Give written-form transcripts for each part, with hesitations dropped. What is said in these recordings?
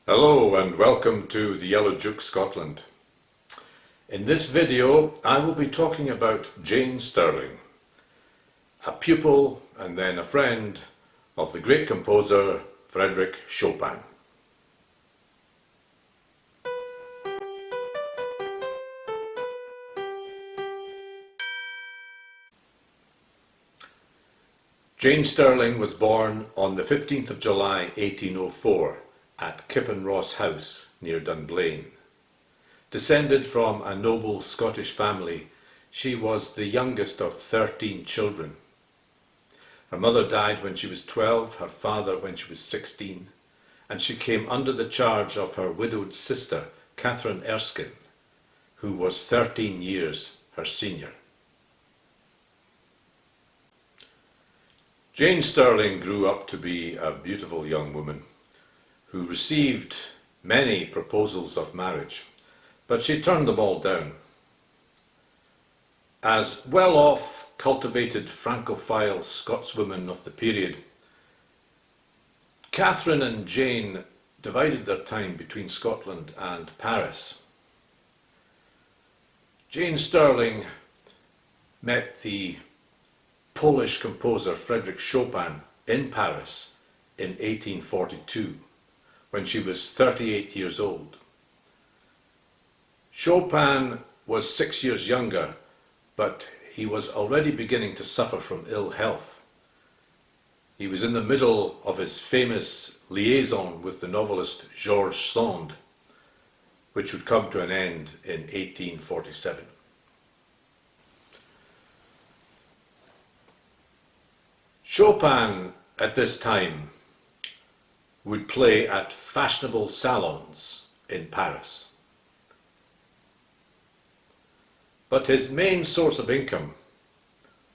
Hello and welcome to the Yellow Duke Scotland. In this video I will be talking about Jane Stirling, a pupil and then a friend of the great composer Frederic Chopin. Jane Stirling was born on the 15th of July 1804 at Kippenross House near Dunblane. Descended from a noble Scottish family, she was the youngest of 13 children. Her mother died when she was 12, her father when she was 16, and she came under the charge of her widowed sister, Catherine Erskine, who was 13 years her senior. Jane Stirling grew up to be a beautiful young woman who received many proposals of marriage, but she turned them all down. As well-off, cultivated Francophile Scotswomen of the period, Catherine and Jane divided their time between Scotland and Paris. Jane Stirling met the Polish composer Frederic Chopin in Paris in 1842, when she was 38 years old. Chopin was 6 years younger, but he was already beginning to suffer from ill health. He was in the middle of his famous liaison with the novelist George Sand, which would come to an end in 1847. Chopin, at this time, would play at fashionable salons in Paris. But his main source of income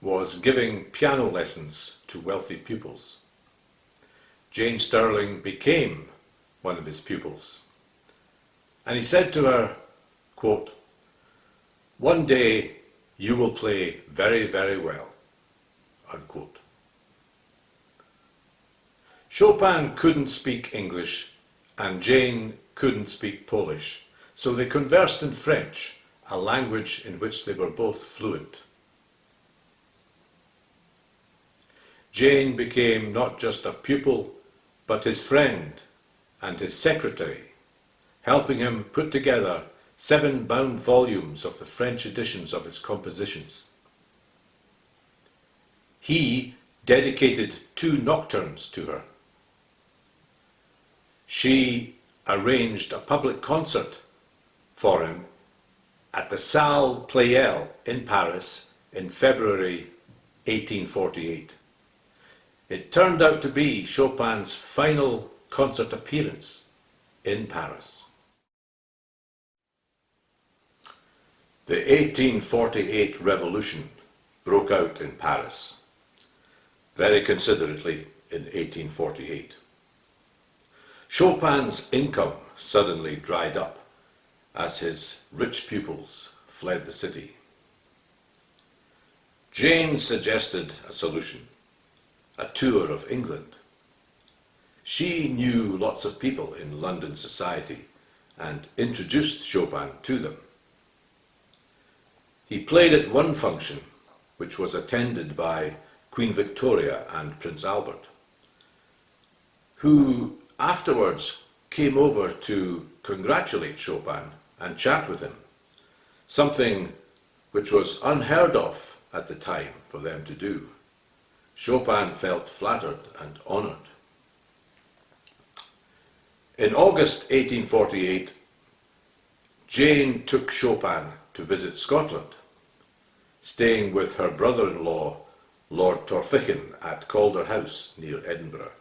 was giving piano lessons to wealthy pupils. Jane Stirling became one of his pupils, and he said to her, quote, "One day you will play very, very well," unquote. Chopin couldn't speak English and Jane couldn't speak Polish, so they conversed in French, a language in which they were both fluent. Jane became not just a pupil, but his friend and his secretary, helping him put together 7 bound volumes of the French editions of his compositions. He dedicated 2 nocturnes to her. She arranged a public concert for him at the Salle Pleyel in Paris in February 1848. It turned out to be Chopin's final concert appearance in Paris. The 1848 revolution broke out in Paris, very considerately in 1848. Chopin's income suddenly dried up as his rich pupils fled the city. Jane suggested a solution, a tour of England. She knew lots of people in London society and introduced Chopin to them. He played at one function, which was attended by Queen Victoria and Prince Albert, who afterwards came over to congratulate Chopin and chat with him, something which was unheard of at the time for them to do. Chopin felt flattered and honoured. In August 1848, Jane took Chopin to visit Scotland, staying with her brother-in-law, Lord Torphichan, at Calder House near Edinburgh.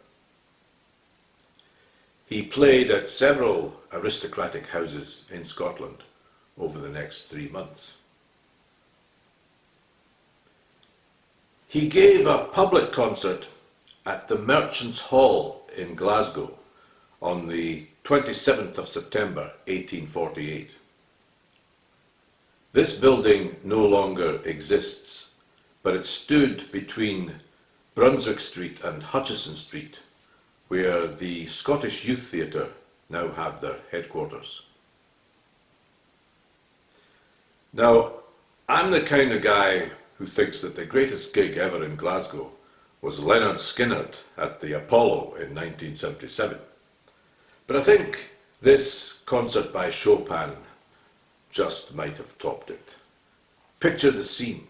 He played at several aristocratic houses in Scotland over the next 3 months. He gave a public concert at the Merchants' Hall in Glasgow on the 27th of September 1848. This building no longer exists, but it stood between Brunswick Street and Hutchison Street, where the Scottish Youth Theatre now have their headquarters. Now, I'm the kind of guy who thinks that the greatest gig ever in Glasgow was Leonard Skinner at the Apollo in 1977. But I think this concert by Chopin just might have topped it. Picture the scene.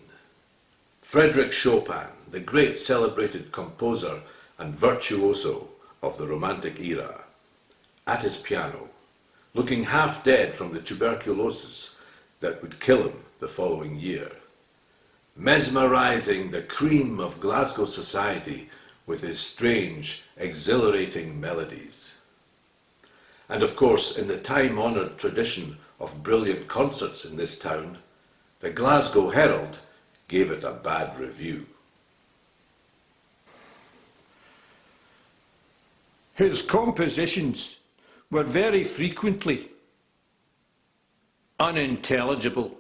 Frederic Chopin, the great celebrated composer and virtuoso of the Romantic era, at his piano, looking half dead from the tuberculosis that would kill him the following year, mesmerizing the cream of Glasgow society with his strange, exhilarating melodies. And of course, in the time-honoured tradition of brilliant concerts in this town, the Glasgow Herald gave it a bad review. His compositions were very frequently unintelligible.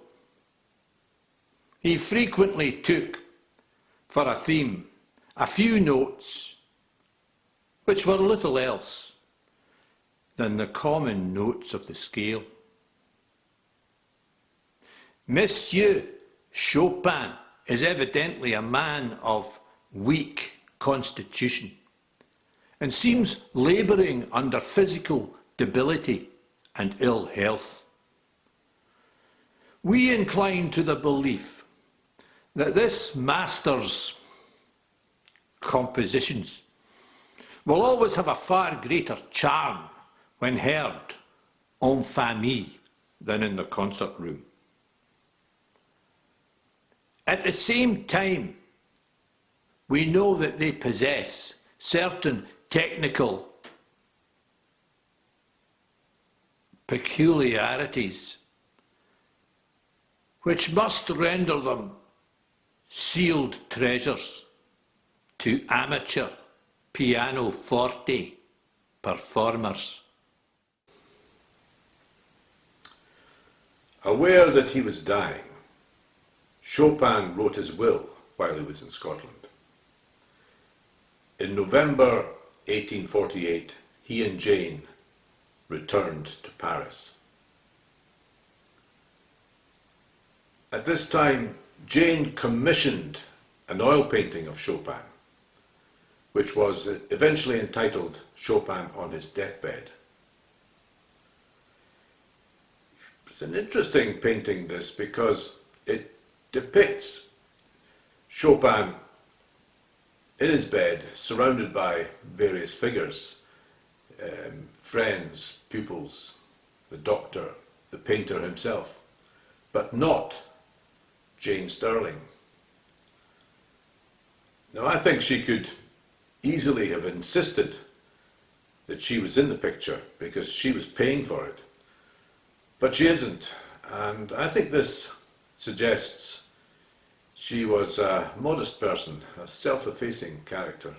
He frequently took for a theme a few notes which were little else than the common notes of the scale. Monsieur Chopin is evidently a man of weak constitution and seems labouring under physical debility and ill health. We incline to the belief that this master's compositions will always have a far greater charm when heard en famille than in the concert room. At the same time, we know that they possess certain technical peculiarities which must render them sealed treasures to amateur pianoforte performers. Aware that he was dying, Chopin wrote his will while he was in Scotland. In November 1848, he and Jane returned to Paris. At this time, Jane commissioned an oil painting of Chopin, which was eventually entitled Chopin on his Deathbed. It's an interesting painting, this, because it depicts Chopin in his bed, surrounded by various figures, friends, pupils, the doctor, the painter himself, but not Jane Stirling. Now, I think she could easily have insisted that she was in the picture because she was paying for it, but she isn't, and I think this suggests she was a modest person, a self-effacing character.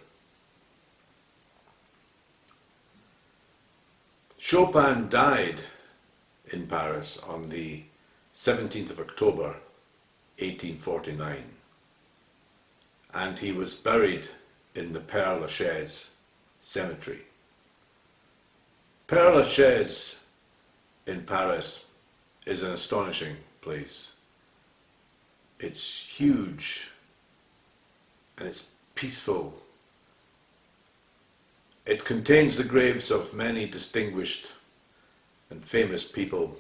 Chopin died in Paris on the 17th of October 1849, and he was buried in the Père Lachaise cemetery. Père Lachaise in Paris is an astonishing place. It's huge and it's peaceful. It contains the graves of many distinguished and famous people,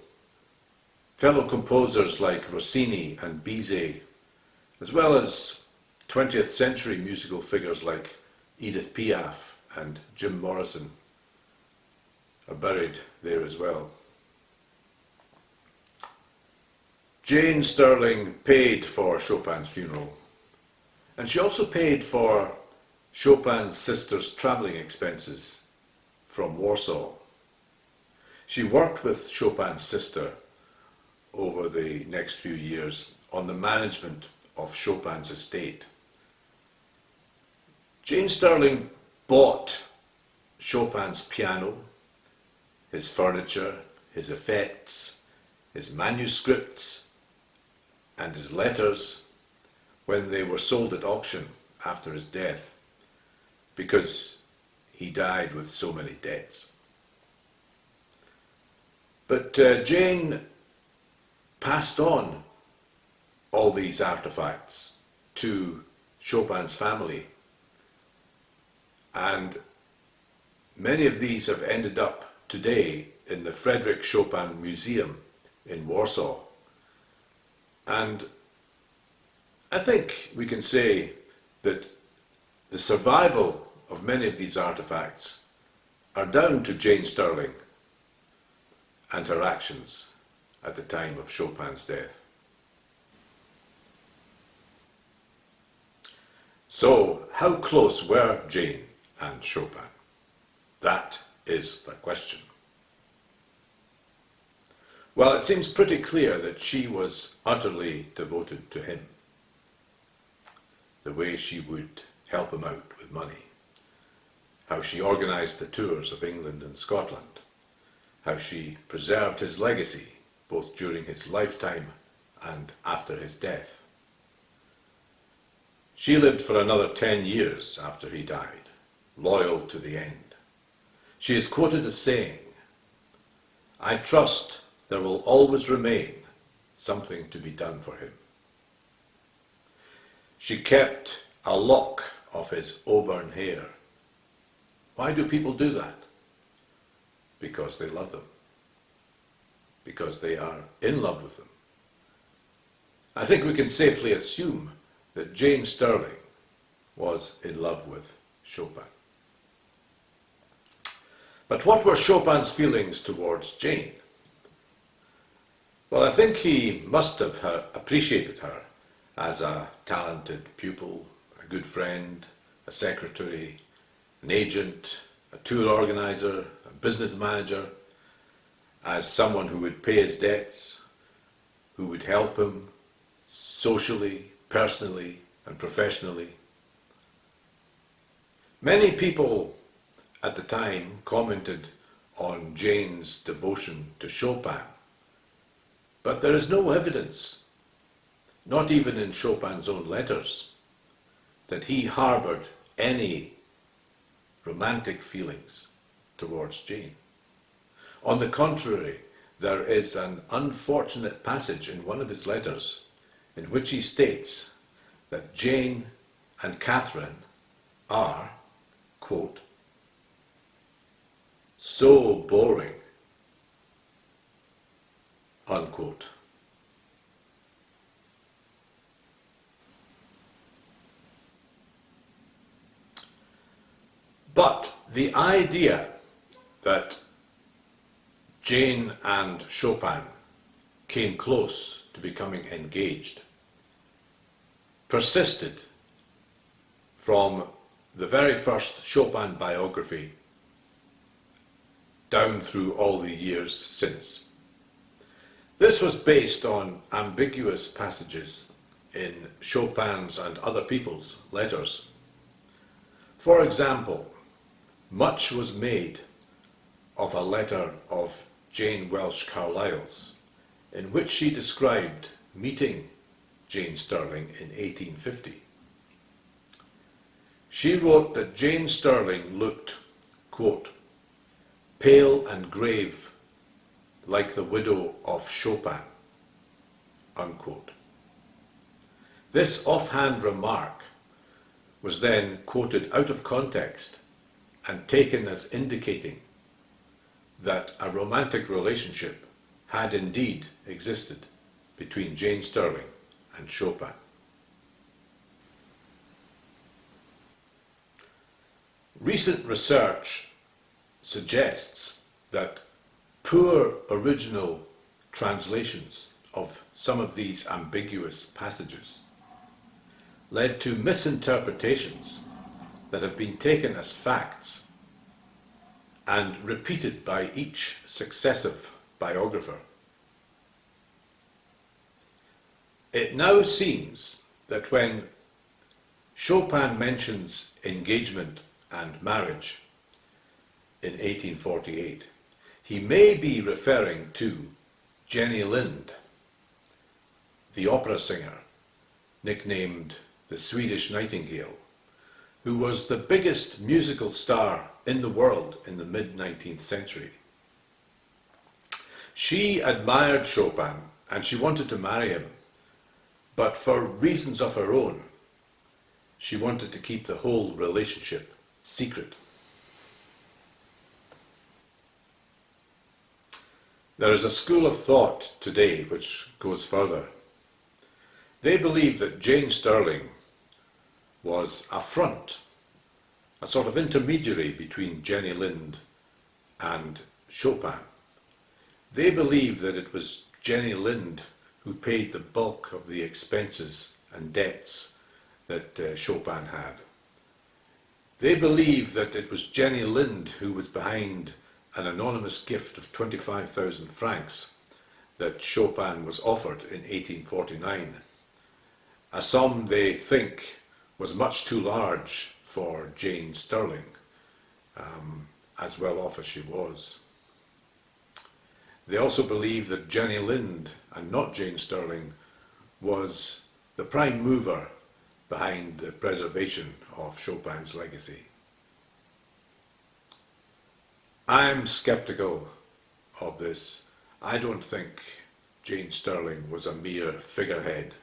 fellow composers like Rossini and Bizet, as well as 20th century musical figures like Edith Piaf and Jim Morrison are buried there as well. Jane Stirling paid for Chopin's funeral, and she also paid for Chopin's sister's travelling expenses from Warsaw. She worked with Chopin's sister over the next few years on the management of Chopin's estate. Jane Stirling bought Chopin's piano, his furniture, his effects, his manuscripts, and his letters when they were sold at auction after his death, because he died with so many debts. But Jane passed on all these artifacts to Chopin's family, and many of these have ended up today in the Frederic Chopin Museum in Warsaw. And I think we can say that the survival of many of these artifacts are down to Jane Stirling and her actions at the time of Chopin's death. So, how close were Jane and Chopin? That is the question. Well, it seems pretty clear that she was utterly devoted to him. The way she would help him out with money, how she organised the tours of England and Scotland, how she preserved his legacy both during his lifetime and after his death. She lived for another 10 years after he died, loyal to the end. She is quoted as saying, "I trust there will always remain something to be done for him." She kept a lock of his auburn hair. Why do people do that? Because they love them. Because they are in love with them. I think we can safely assume that Jane Stirling was in love with Chopin. But what were Chopin's feelings towards Jane? Well, I think he must have appreciated her as a talented pupil, a good friend, a secretary, an agent, a tour organiser, a business manager, as someone who would pay his debts, who would help him socially, personally, and professionally. Many people at the time commented on Jane's devotion to Chopin, but there is no evidence, not even in Chopin's own letters, that he harboured any romantic feelings towards Jane. On the contrary, there is an unfortunate passage in one of his letters in which he states that Jane and Catherine are, quote, "so boring," unquote. But the idea that Jane and Chopin came close to becoming engaged persisted from the very first Chopin biography down through all the years since. This was based on ambiguous passages in Chopin's and other people's letters. For example, much was made of a letter of Jane Welsh Carlyle's in which she described meeting Jane Stirling in 1850. She wrote that Jane Stirling looked, quote, "pale and grave like the widow of Chopin," unquote. This offhand remark was then quoted out of context and taken as indicating that a romantic relationship had indeed existed between Jane Stirling and Chopin. Recent research suggests that poor original translations of some of these ambiguous passages led to misinterpretations that have been taken as facts and repeated by each successive biographer. It now seems that when Chopin mentions engagement and marriage in 1848, he may be referring to Jenny Lind, the opera singer, nicknamed the Swedish Nightingale, who was the biggest musical star in the world in the mid-19th century. She admired Chopin and she wanted to marry him, but for reasons of her own, she wanted to keep the whole relationship secret. There is a school of thought today which goes further. They believe that Jane Stirling was a front, a sort of intermediary between Jenny Lind and Chopin. They believe that it was Jenny Lind who paid the bulk of the expenses and debts that Chopin had. They believe that it was Jenny Lind who was behind an anonymous gift of 25,000 francs that Chopin was offered in 1849, a sum they think was much too large for Jane Stirling, as well off as she was. They also believe that Jenny Lind, and not Jane Stirling, was the prime mover behind the preservation of Chopin's legacy. I'm sceptical of this. I don't think Jane Stirling was a mere figurehead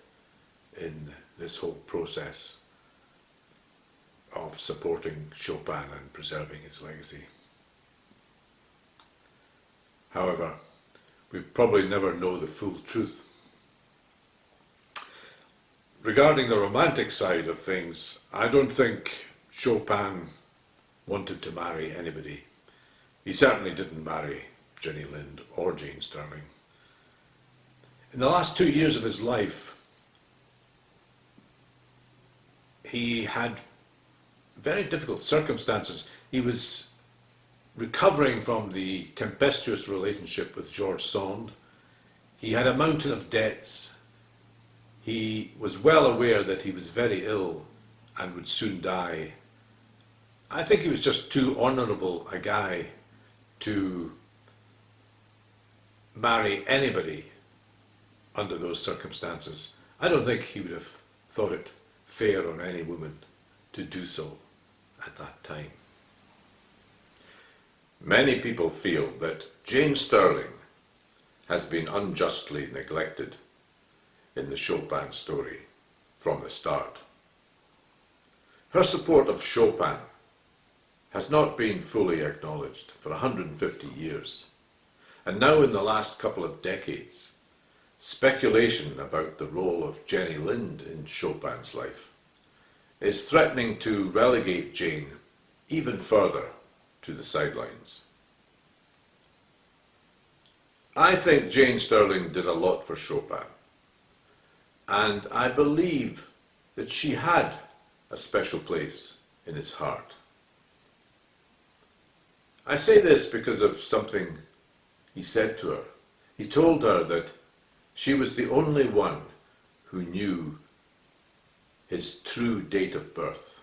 in this whole process of supporting Chopin and preserving his legacy. However, we probably never know the full truth. Regarding the romantic side of things, I don't think Chopin wanted to marry anybody. He certainly didn't marry Jenny Lind or Jane Stirling. In the last 2 years of his life, he had very difficult circumstances. He was recovering from the tempestuous relationship with George Sand. He had a mountain of debts. He was well aware that he was very ill and would soon die. I think he was just too honourable a guy to marry anybody under those circumstances. I don't think he would have thought it fair on any woman to do so at that time. Many people feel that Jane Stirling has been unjustly neglected in the Chopin story from the start. Her support of Chopin has not been fully acknowledged for 150 years, and now in the last couple of decades, speculation about the role of Jenny Lind in Chopin's life is threatening to relegate Jane even further to the sidelines. I think Jane Stirling did a lot for Chopin, and I believe that she had a special place in his heart. I say this because of something he said to her. He told her that she was the only one who knew his true date of birth.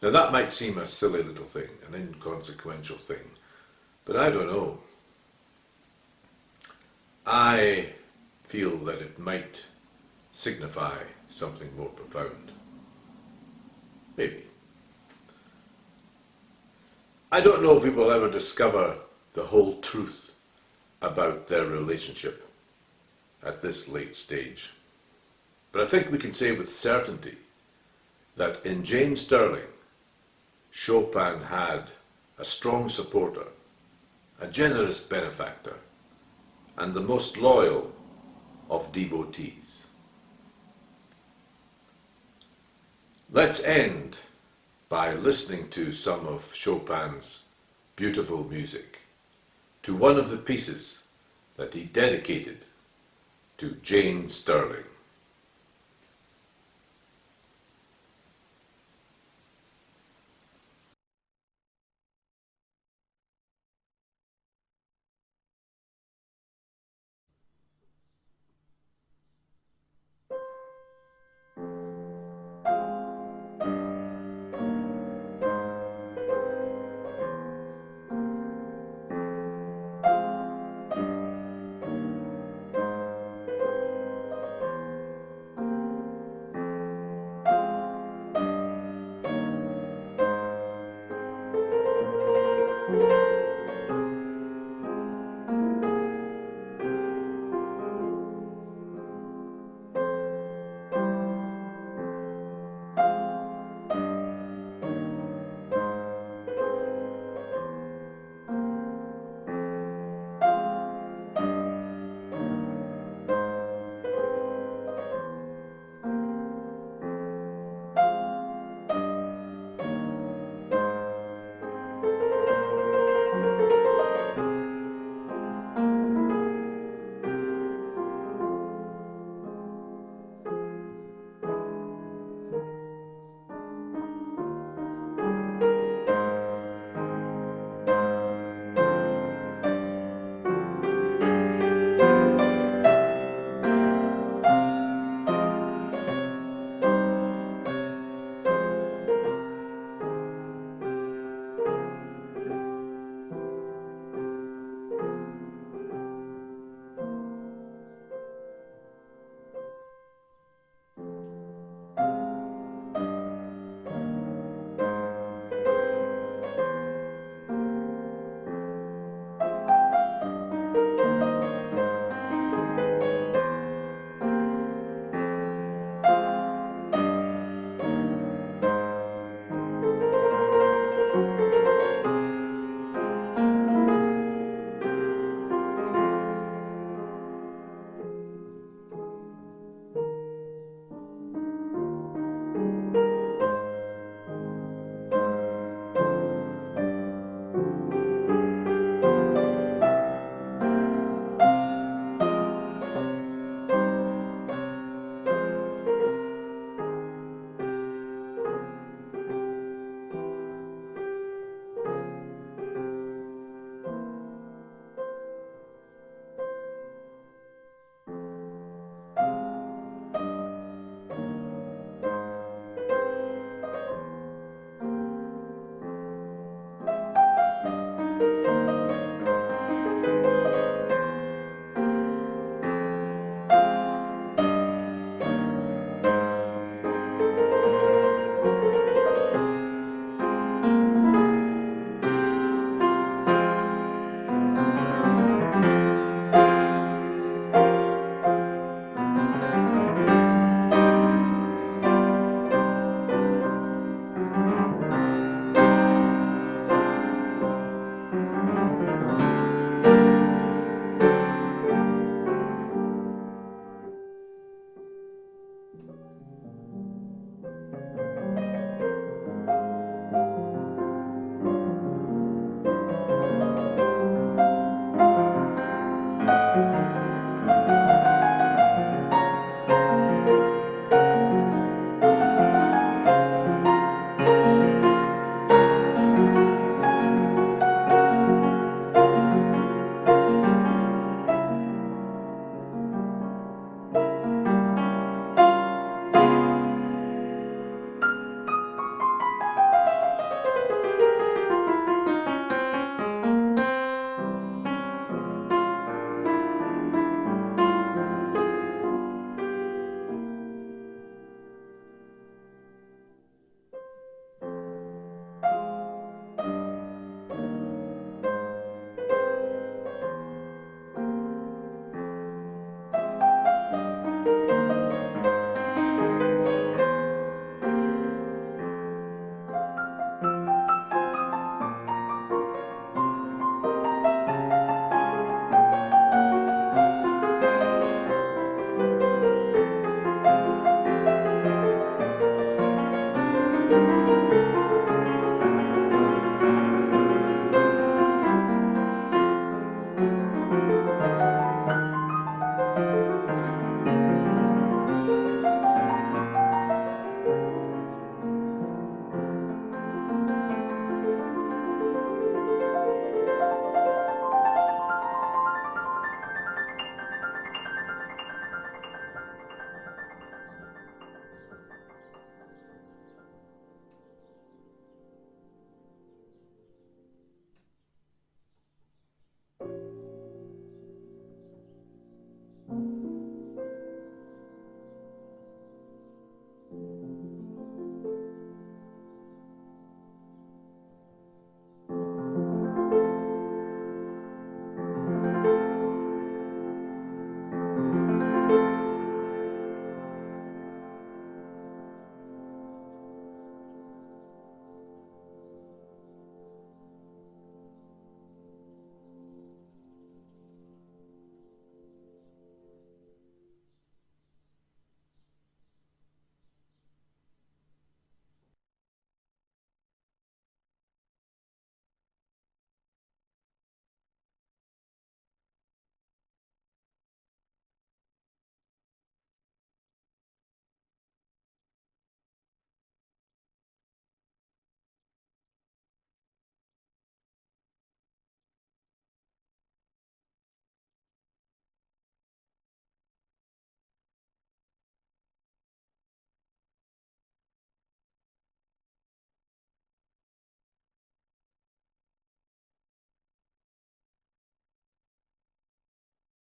Now that might seem a silly little thing, an inconsequential thing, but I don't know. I feel that it might signify something more profound. Maybe. I don't know if we will ever discover the whole truth about their relationship at this late stage. But I think we can say with certainty that in Jane Stirling, Chopin had a strong supporter, a generous benefactor, and the most loyal of devotees. Let's end by listening to some of Chopin's beautiful music, to one of the pieces that he dedicated to Jane Stirling.